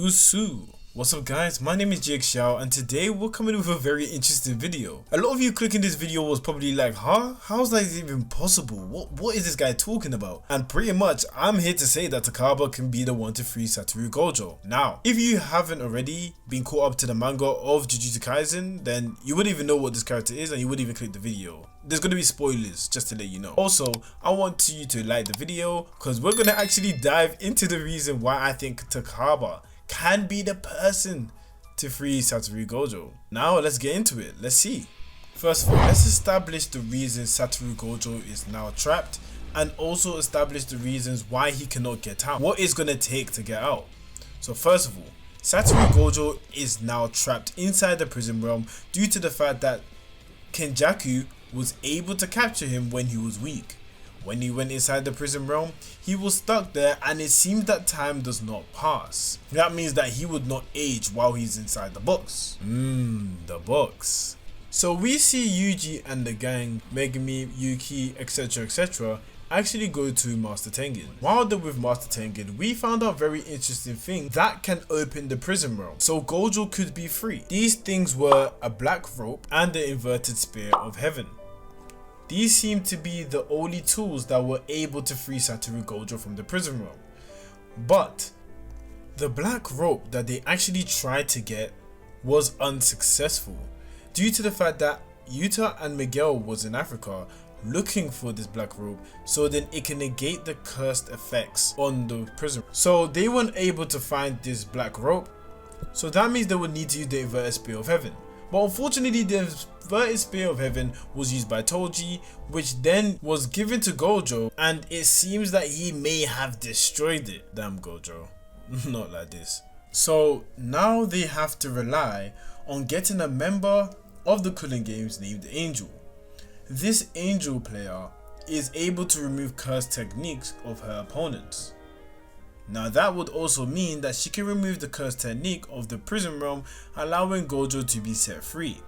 Usu. What's up guys, my name is Jake Xiao and today we're coming with a very interesting video. A lot of you clicking this video was probably like, huh? How's that even possible? What is this guy talking about? And pretty much I'm here to say that Takaba can be the one to free Satoru Gojo. Now, if you haven't already been caught up to the manga of Jujutsu Kaisen, then you wouldn't even know what this character is and you wouldn't even click the video. There's going to be spoilers just to let you know. Also, I want you to like the video because we're going to actually dive into the reason why I think Takaba can be the person to free Satoru Gojo. Now let's get into it. Let's see. First of all, let's establish the reason Satoru Gojo is now trapped and also establish the reasons why he cannot get out. What it's gonna take to get out. So first of all, Satoru Gojo is now trapped inside the prison realm due to the fact that Kenjaku was able to capture him when he was weak. When he went inside the prison realm, he was stuck there and it seems that time does not pass. That means that he would not age while he's inside the box. The box. So we see Yuji and the gang, Megumi, Yuki, etc, actually go to Master Tengen. While they're with Master Tengen, we found out very interesting thing that can open the prison realm, so Gojo could be free. These things were a black rope and the inverted spear of heaven. These seem to be the only tools that were able to free Satoru Gojo from the prison realm. But the black rope that they actually tried to get was unsuccessful due to the fact that Yuta and Miguel was in Africa looking for this black rope so then it can negate the cursed effects on the prison. So they weren't able to find this black rope, so that means they would need to use the inverted spear of heaven. But unfortunately, the inverted spear of heaven was used by Toji, which then was given to Gojo, and it seems that he may have destroyed it. Damn Gojo, not like this. So now they have to rely on getting a member of the Culling Games named Angel. This Angel player is able to remove cursed techniques of her opponents. Now that would also mean that she can remove the cursed technique of the prison realm, allowing Gojo to be set free.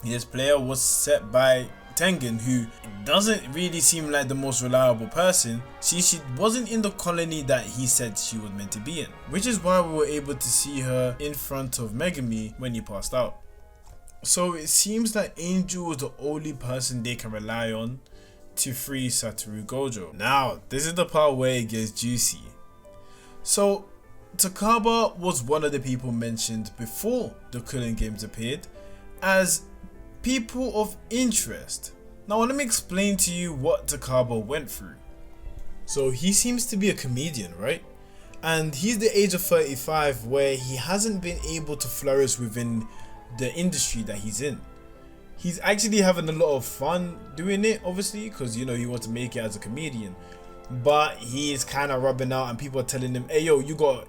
This player was set by Tengen, who doesn't really seem like the most reliable person. She wasn't in the colony that he said she was meant to be in, which is why we were able to see her in front of Megumi when he passed out. So it seems that Angel is the only person they can rely on to free Satoru Gojo. Now this is the part where it gets juicy. So Takaba was one of the people mentioned before the Culling Games appeared as people of interest. Now let me explain to you what Takaba went through. So he seems to be a comedian, right? And he's the age of 35 where he hasn't been able to flourish within the industry that he's in. He's actually having a lot of fun doing it, obviously, because you know he wants to make it as a comedian. But he is kind of rubbing out and people are telling him, hey yo, you got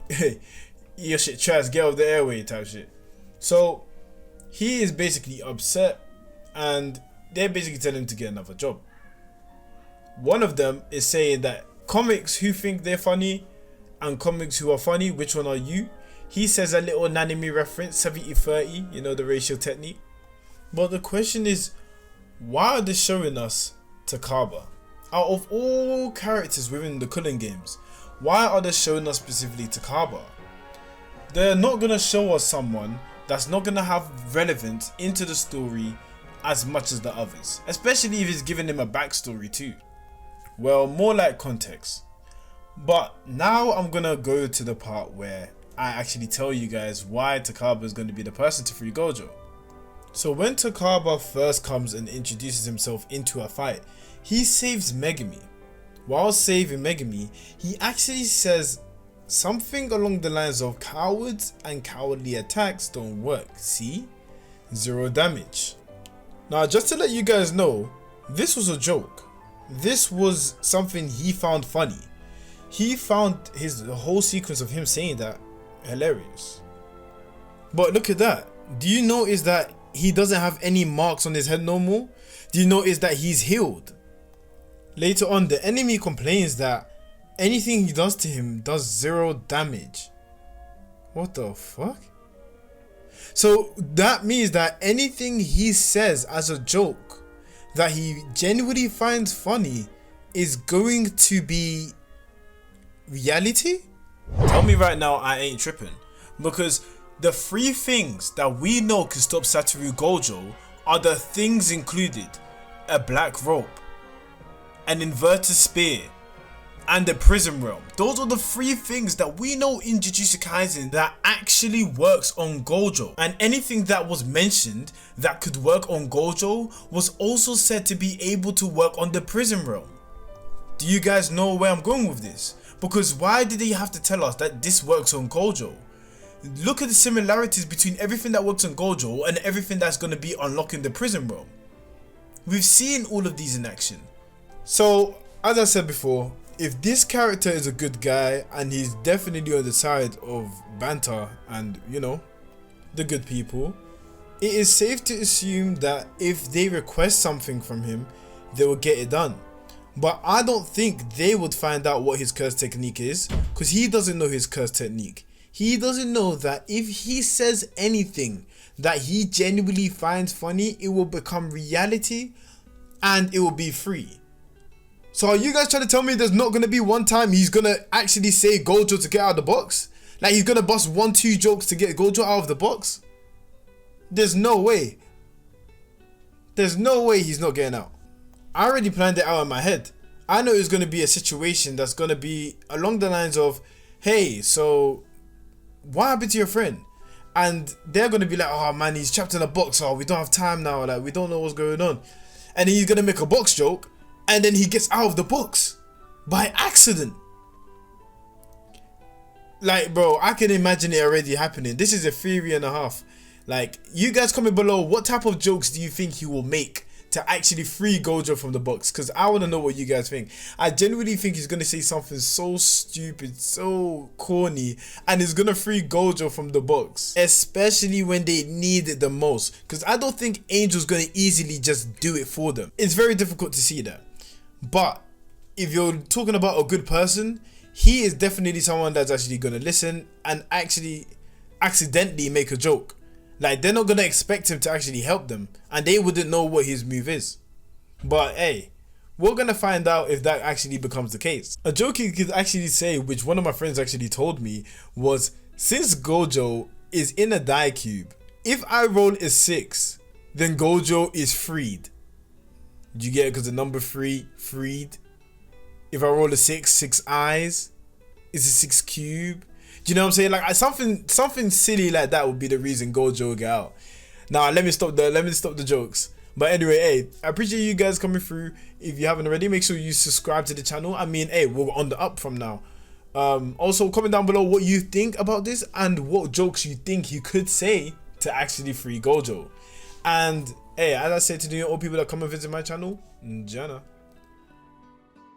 your shit trash, get off the airway type shit. So he is basically upset and they're basically telling him to get another job. One of them is saying that comics who think they're funny and comics who are funny, which one are you? He says a little anime reference, 70-30, you know, the ratio technique. But the question is, why are they showing us Takaba? Out of all characters within the Culling Games, why are they showing us specifically Takaba? They're not going to show us someone that's not going to have relevance into the story as much as the others, especially if it's giving him a backstory too. Well, more like context. But now I'm going to go to the part where I actually tell you guys why Takaba is going to be the person to free Gojo. So when Takaba first comes and introduces himself into a fight, he saves Megumi. While saving Megumi, he actually says something along the lines of cowards and cowardly attacks don't work, see? 0 damage. Now just to let you guys know, this was a joke. This was something he found funny. He found the whole sequence of him saying that hilarious. But look at that. Do you notice that he doesn't have any marks on his head no more? Do you notice that he's healed? Later on, the enemy complains that anything he does to him does 0 damage. What the fuck? So that means that anything he says as a joke that he genuinely finds funny is going to be reality? Tell me right now I ain't tripping. because the 3 things that we know can stop Satoru Gojo are the things included: a black rope, an inverted spear, and the prison realm. Those are the 3 things that we know in Jujutsu Kaisen that actually works on Gojo. And anything that was mentioned that could work on Gojo was also said to be able to work on the prison realm. Do you guys know where I'm going with this? Because why did they have to tell us that this works on Gojo? Look at the similarities between everything that works on Gojo and everything that's going to be unlocking the prison realm. We've seen all of these in action. So, as I said before, if this character is a good guy and he's definitely on the side of banter and, you know, the good people, it is safe to assume that if they request something from him, they will get it done. But I don't think they would find out what his curse technique is, because he doesn't know his curse technique. He doesn't know that if he says anything that he genuinely finds funny, it will become reality and it will be free. So are you guys trying to tell me there's not going to be one time he's going to actually say Gojo to get out of the box? Like he's going to bust 1-2 jokes to get Gojo out of the box? There's no way. There's no way he's not getting out. I already planned it out in my head. I know it's going to be a situation that's going to be along the lines of, hey, so what happened to your friend? And they're going to be like, oh man, he's trapped in a box. Oh, we don't have time now. Like, we don't know what's going on. And then he's going to make a box joke. And then he gets out of the box by accident. Like, bro, I can imagine it already happening. This is a theory and a half. Like, you guys comment below, what type of jokes do you think he will make to actually free Gojo from the box? Because I want to know what you guys think. I genuinely think he's going to say something so stupid, so corny, and he's going to free Gojo from the box, especially when they need it the most. Because I don't think Angel's going to easily just do it for them. It's very difficult to see that. But if you're talking about a good person, he is definitely someone that's actually going to listen and actually accidentally make a joke. Like, they're not going to expect him to actually help them, and they wouldn't know what his move is. But hey, we're going to find out if that actually becomes the case. A joke you could actually say, which one of my friends actually told me, was, since Gojo is in a die cube, if I roll a 6, then Gojo is freed. Do you get it? Because the number 3, freed. If I roll a 6, 6 eyes, it's a 6 cube. Do you know what I'm saying? Like, something silly like that would be the reason Gojo will get out. Now let me stop the jokes. But anyway, hey, I appreciate you guys coming through. If you haven't already, make sure you subscribe to the channel. I mean, hey, we're on the up from now. Also, comment down below what you think about this and what jokes you think you could say to actually free Gojo. And hey, as I said to all people that come and visit my channel, Jana.